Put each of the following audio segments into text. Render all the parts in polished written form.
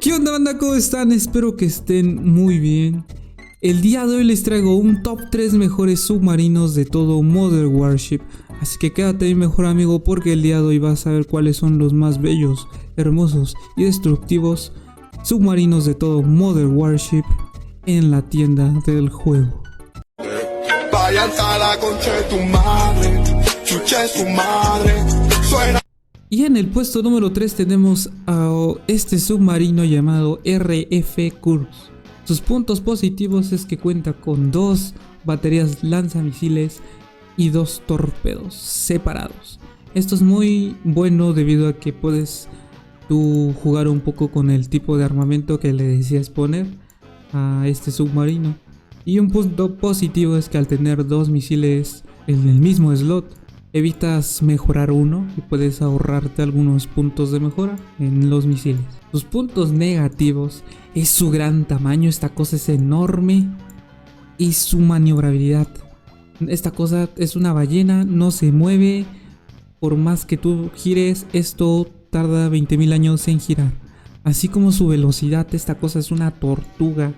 ¿Qué onda, banda? ¿Cómo están? Espero que estén muy bien. El día de hoy les traigo un top 3 mejores submarinos de todo Modern Warship. Así que quédate ahí, mejor amigo, porque el día de hoy vas a ver cuáles son los más bellos, hermosos y destructivos submarinos de todo Modern Warship en la tienda del juego. Váyanse a la concha de tu madre, chuche su madre, suena. Y en el puesto número 3 tenemos a este submarino llamado RF Kursk. Sus puntos positivos es que cuenta con 2 baterías lanzamisiles y 2 torpedos separados. Esto es muy bueno debido a que puedes tú jugar un poco con el tipo de armamento que le decías poner a este submarino. Y un punto positivo es que al tener 2 misiles en el mismo slot, evitas mejorar uno y puedes ahorrarte algunos puntos de mejora en los misiles. Sus puntos negativos es su gran tamaño, esta cosa es enorme, y su maniobrabilidad. Esta cosa es una ballena, no se mueve, por más que tú gires, esto tarda 20.000 años en girar. Así como su velocidad, esta cosa es una tortuga.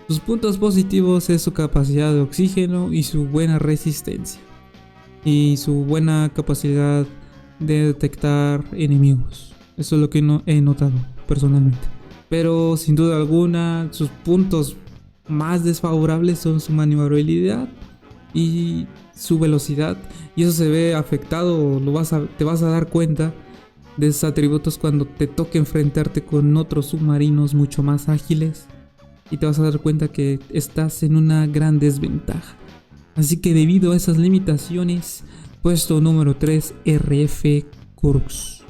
Sus puntos positivos es su capacidad de oxígeno y su buena resistencia. Y su buena capacidad de detectar enemigos. Eso es lo que no he notado personalmente. Pero sin duda alguna, sus puntos más desfavorables son su maniobrabilidad y su velocidad. Y eso se ve afectado, te vas a dar cuenta de esos atributos cuando te toque enfrentarte con otros submarinos mucho más ágiles. Y te vas a dar cuenta que estás en una gran desventaja. Así que debido a esas limitaciones, puesto número 3, RF Kursk.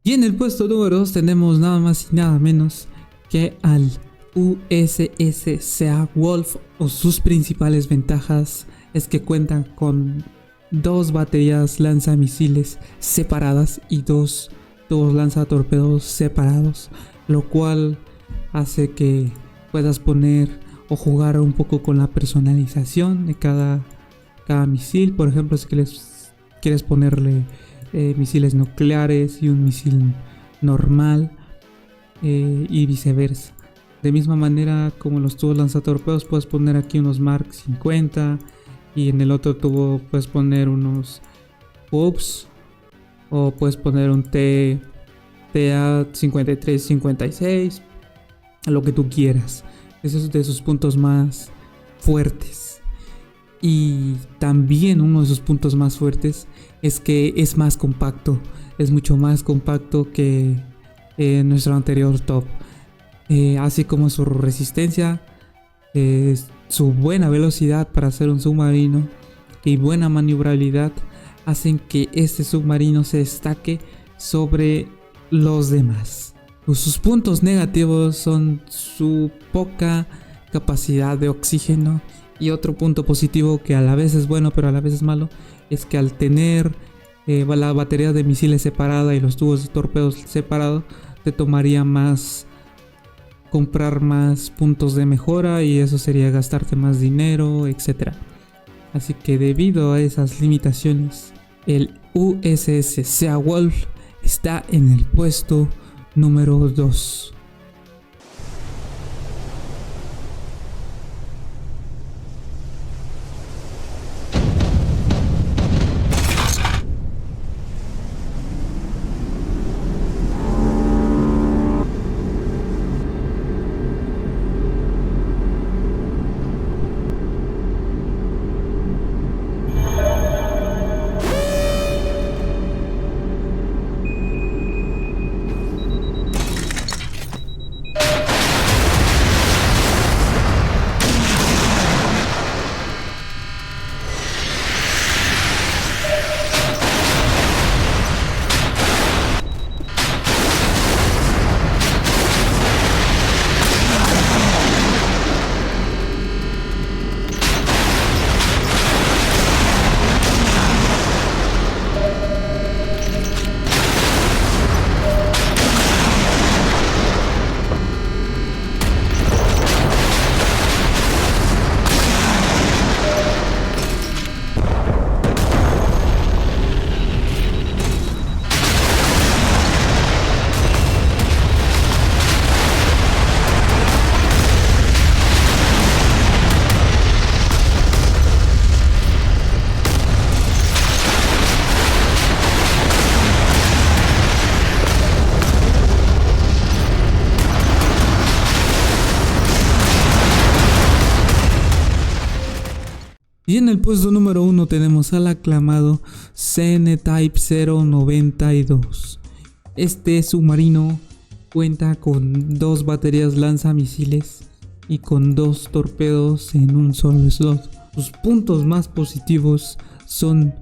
Y en el puesto número 2 tenemos nada más y nada menos que al USS Sea Wolf. O sus principales ventajas es que cuentan con 2 baterías lanzamisiles separadas y 2 tubos lanzatorpedos separados, lo cual hace que puedas poner o jugar un poco con la personalización de cada misil. Por ejemplo, si quieres ponerle misiles nucleares y un misil normal, y viceversa. De misma manera como los tubos lanzatorpedos, puedes poner aquí unos Mark 50 y en el otro tubo puedes poner unos UPS, o puedes poner un TA 53, 56, lo que tú quieras. Ese es de sus puntos más fuertes. Y también uno de sus puntos más fuertes es que es más compacto. Es mucho más compacto que nuestro anterior top. Así como su resistencia, su buena velocidad para ser un submarino y buena maniobrabilidad hacen que este submarino se destaque sobre los demás. Sus puntos negativos son su poca capacidad de oxígeno. Y otro punto positivo, que a la vez es bueno pero a la vez es malo, es que al tener la batería de misiles separada y los tubos de torpedos separados, te tomaría más comprar más puntos de mejora y eso sería gastarte más dinero, etc. Así que debido a esas limitaciones, el USS Seawolf está en el puesto número 2. Y en el puesto número 1 tenemos al aclamado CN-Type 092. Este submarino cuenta con 2 baterías lanzamisiles y con 2 torpedos en un solo slot. Sus puntos más positivos son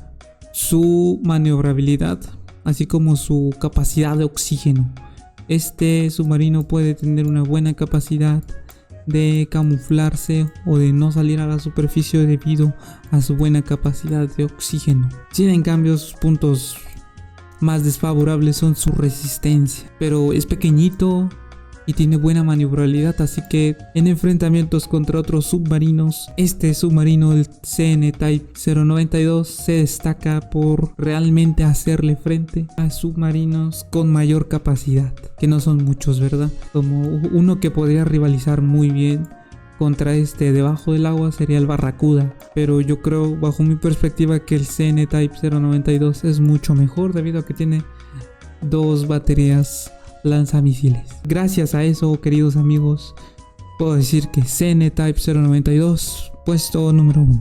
su maniobrabilidad, así como su capacidad de oxígeno. Este submarino puede tener una buena capacidad de camuflarse o de no salir a la superficie debido a su buena capacidad de oxígeno. Sin en cambio, sus puntos más desfavorables son su resistencia, pero es pequeñito y tiene buena maniobrabilidad, así que en enfrentamientos contra otros submarinos, este submarino, el CN-Type 092, se destaca por realmente hacerle frente a submarinos con mayor capacidad, que no son muchos, ¿verdad? Como uno que podría rivalizar muy bien contra este debajo del agua sería el Barracuda, pero yo creo, bajo mi perspectiva, que el CN-Type 092 es mucho mejor debido a que tiene 2 baterías lanzamisiles. Gracias a eso, queridos amigos, puedo decir que CN-Type 092, puesto número 1.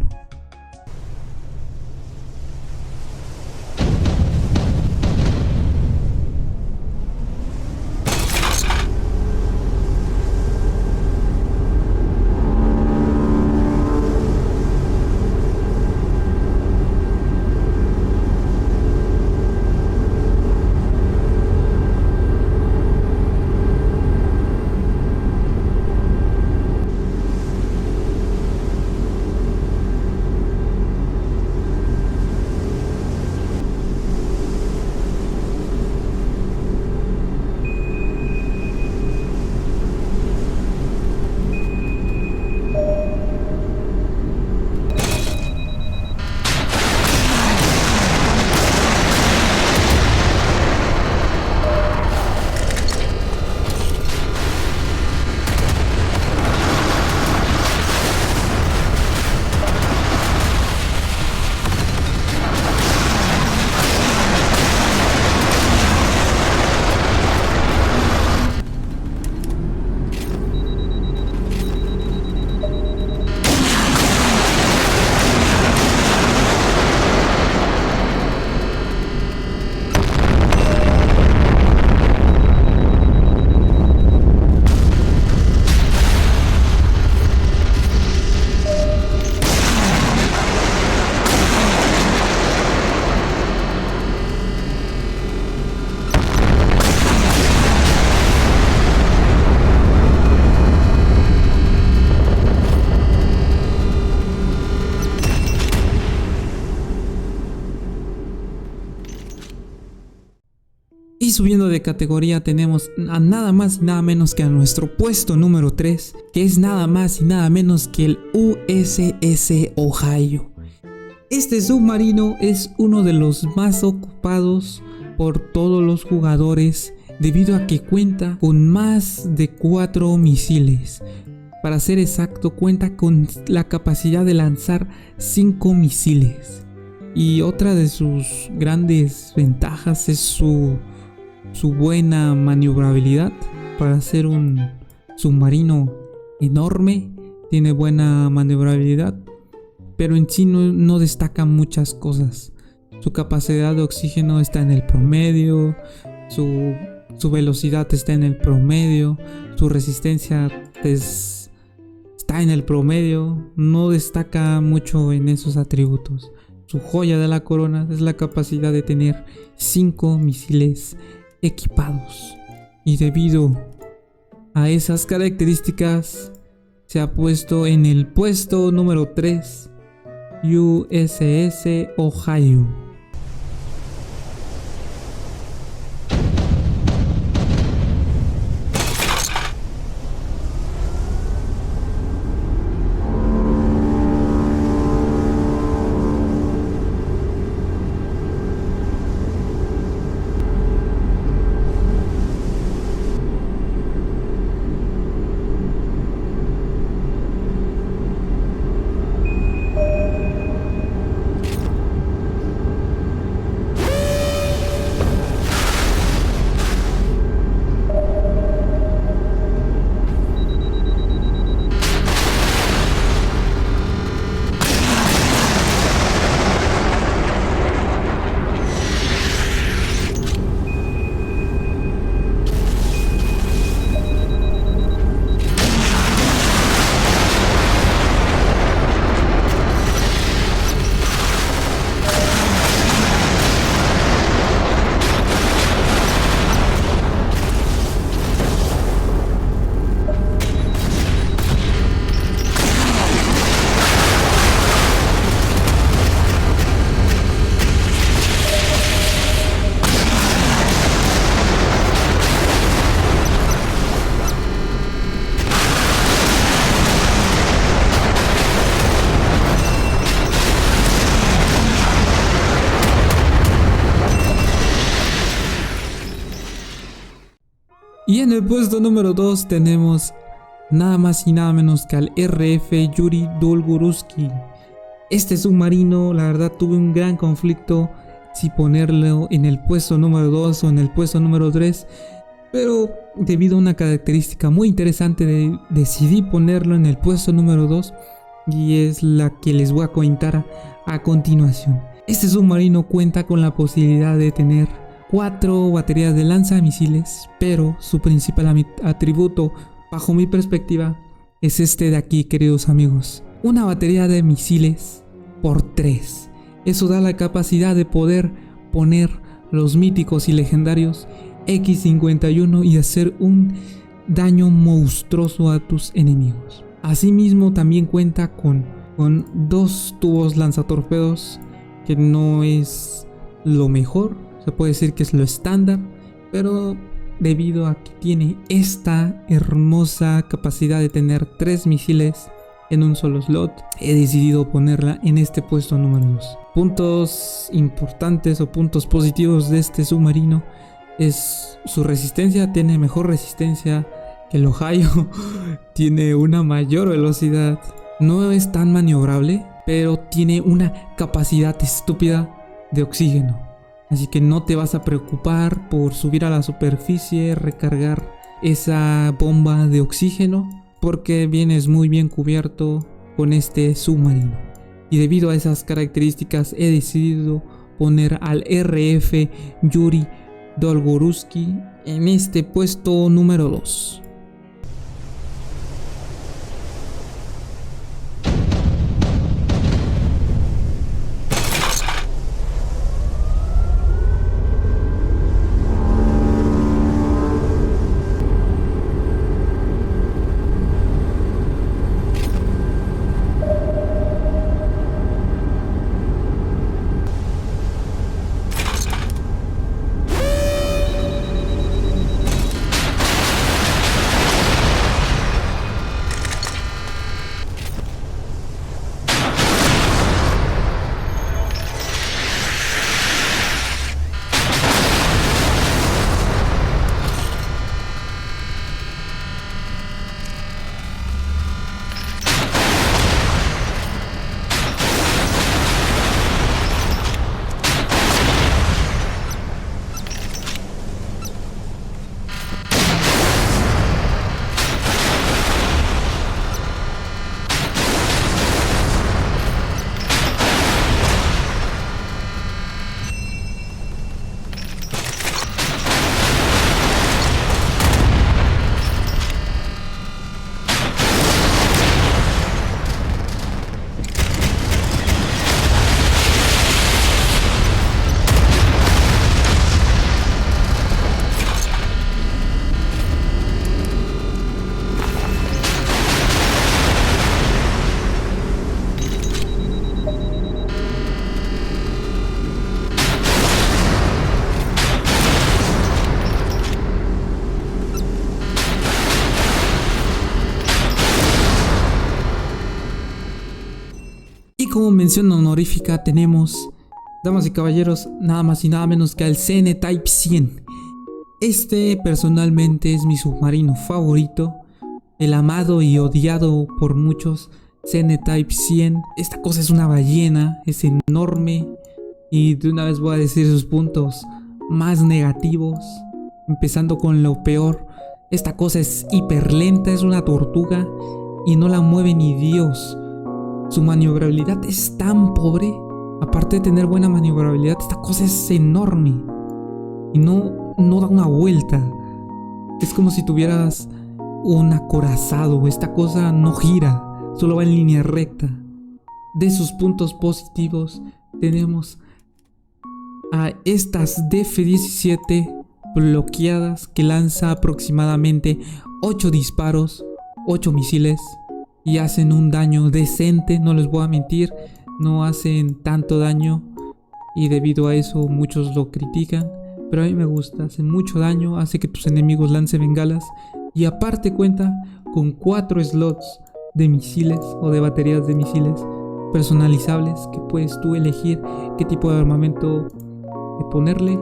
subiendo de categoría tenemos a nada más y nada menos que a nuestro puesto número 3, que es nada más y nada menos que el USS Ohio. Este submarino es uno de los más ocupados por todos los jugadores debido a que cuenta con más de 4 misiles. Para ser exacto, cuenta con la capacidad de lanzar 5 misiles. Y otra de sus grandes ventajas es su buena maniobrabilidad. Para ser un submarino enorme, tiene buena maniobrabilidad, pero en sí no destaca muchas cosas. Su capacidad de oxígeno está en el promedio, su velocidad está en el promedio, su resistencia está en el promedio, no destaca mucho en esos atributos. Su joya de la corona es la capacidad de tener 5 misiles equipados. Y debido a esas características, se ha puesto en el puesto número 3, USS Ohio. Y en el puesto número 2 tenemos nada más y nada menos que al RF Yuri Dolgoruski. Este submarino, la verdad, tuve un gran conflicto si ponerlo en el puesto número 2 o en el puesto número 3, pero debido a una característica muy interesante decidí ponerlo en el puesto número 2, y es la que les voy a comentar a continuación. Este submarino cuenta con la posibilidad de tener 4 baterías de lanzamisiles, pero su principal atributo, bajo mi perspectiva, es este de aquí, queridos amigos. Una batería de misiles por 3. Eso da la capacidad de poder poner los míticos y legendarios X-51 y hacer un daño monstruoso a tus enemigos. Asimismo, también cuenta con 2 tubos lanzatorpedos, que no es lo mejor. Se puede decir que es lo estándar, pero debido a que tiene esta hermosa capacidad de tener 3 misiles en un solo slot, he decidido ponerla en este puesto número 2. Puntos importantes o puntos positivos de este submarino es su resistencia. Tiene mejor resistencia que el Ohio, tiene una mayor velocidad, no es tan maniobrable, pero tiene una capacidad estúpida de oxígeno. Así que no te vas a preocupar por subir a la superficie, recargar esa bomba de oxígeno, porque vienes muy bien cubierto con este submarino. Y debido a esas características he decidido poner al RF Yuri Dolgoruski en este puesto número 2. como mención honorífica tenemos, damas y caballeros, nada más y nada menos que al CN Type 100. Este personalmente es mi submarino favorito, el amado y odiado por muchos CN Type 100. Esta cosa es una ballena, es enorme, y de una vez voy a decir sus puntos más negativos, empezando con lo peor. Esta cosa es hiper lenta, es una tortuga y no la mueve ni Dios. Su maniobrabilidad es tan pobre. Aparte de tener buena maniobrabilidad, esta cosa es enorme y no da una vuelta. Es como si tuvieras un acorazado. Esta cosa no gira, solo va en línea recta. De sus puntos positivos tenemos a estas DF-17 bloqueadas, que lanza aproximadamente 8 disparos, 8 misiles, y hacen un daño decente. No les voy a mentir, no hacen tanto daño y debido a eso muchos lo critican, pero a mí me gusta. Hacen mucho daño, hace que tus enemigos lancen bengalas, y aparte cuenta con 4 slots de misiles o de baterías de misiles personalizables, que puedes tú elegir qué tipo de armamento ponerle.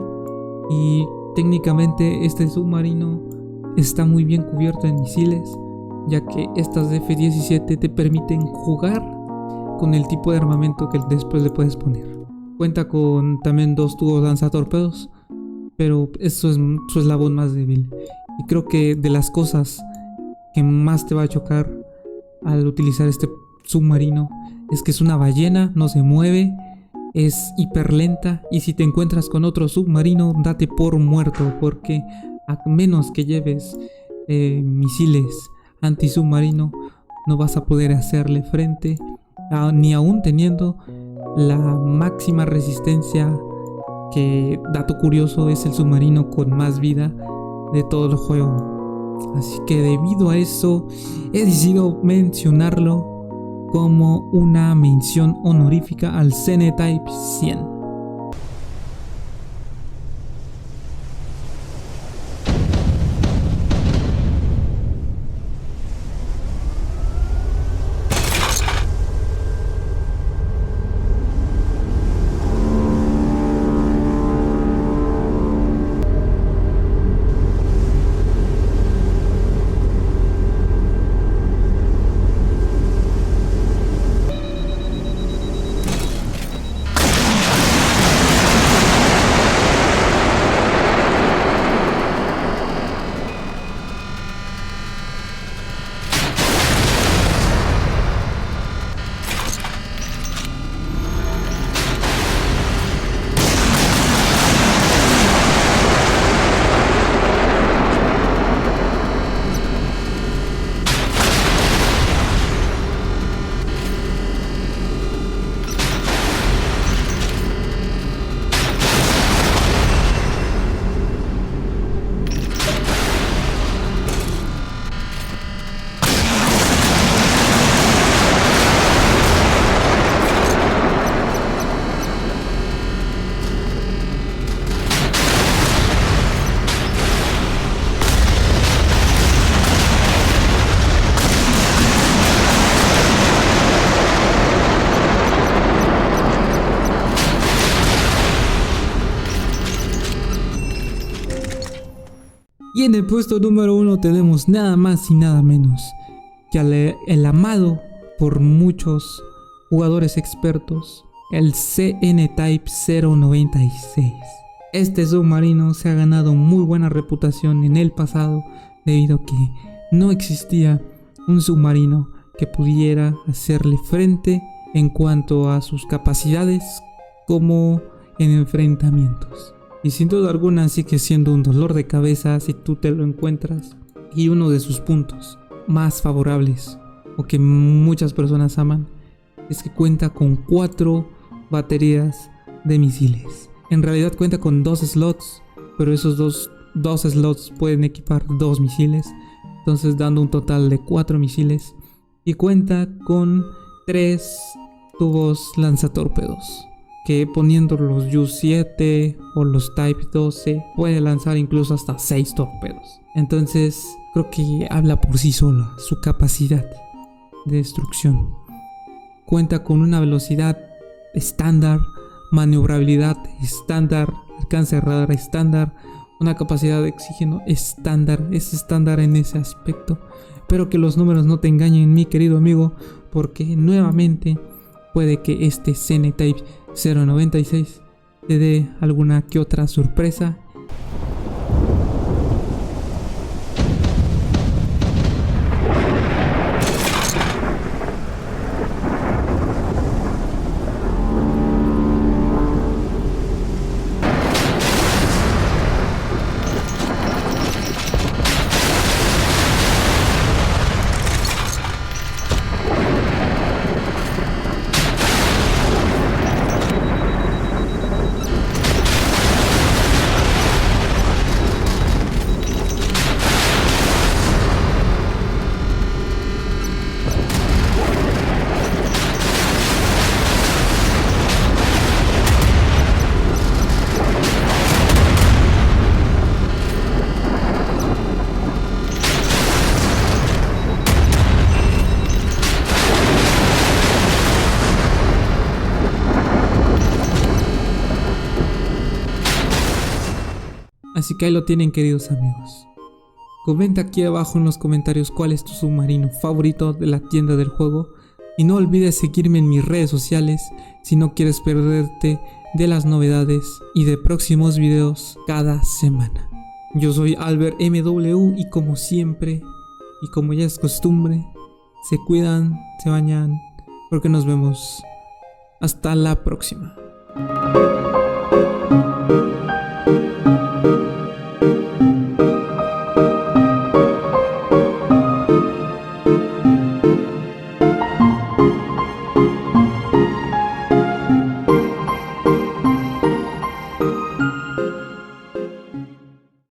Y técnicamente este submarino está muy bien cubierto en misiles, ya que estas F-17 te permiten jugar con el tipo de armamento que después le puedes poner. Cuenta con también 2 tubos lanzatorpedos, pero eso es su eslabón más débil. Y creo que de las cosas que más te va a chocar al utilizar este submarino es que es una ballena, no se mueve, es hiper lenta, y si te encuentras con otro submarino, date por muerto, porque a menos que lleves misiles antisubmarino, no vas a poder hacerle frente, ni aún teniendo la máxima resistencia, que, dato curioso, es el submarino con más vida de todo el juego. Así que debido a eso he decidido mencionarlo como una mención honorífica al CN Type 100. Y en el puesto número 1 tenemos nada más y nada menos que el amado por muchos jugadores expertos, el CN Type 096. Este submarino se ha ganado muy buena reputación en el pasado debido a que no existía un submarino que pudiera hacerle frente en cuanto a sus capacidades como en enfrentamientos. Y sin duda alguna sigue siendo un dolor de cabeza si tú te lo encuentras. Y uno de sus puntos más favorables, o que muchas personas aman, es que cuenta con 4 baterías de misiles. En realidad cuenta con 2 slots, pero esos dos slots pueden equipar 2 misiles, entonces dando un total de 4 misiles. Y cuenta con 3 tubos lanzatorpedos, que poniendo los U7 o los Type 12 puede lanzar incluso hasta 6 torpedos. Entonces creo que habla por sí sola su capacidad de destrucción. cuenta con una velocidad estándar, maniobrabilidad estándar, alcance de radar estándar, una capacidad de oxígeno estándar. Es estándar en ese aspecto. Espero que los números no te engañen, mi querido amigo, porque nuevamente puede que este CNType 096 te dé alguna que otra sorpresa. Así que ahí lo tienen, queridos amigos. Comenta aquí abajo en los comentarios cuál es tu submarino favorito de la tienda del juego. Y no olvides seguirme en mis redes sociales si no quieres perderte de las novedades y de próximos videos cada semana. Yo soy Albert MW y como siempre, y como ya es costumbre, se cuidan, se bañan, porque nos vemos. Hasta la próxima.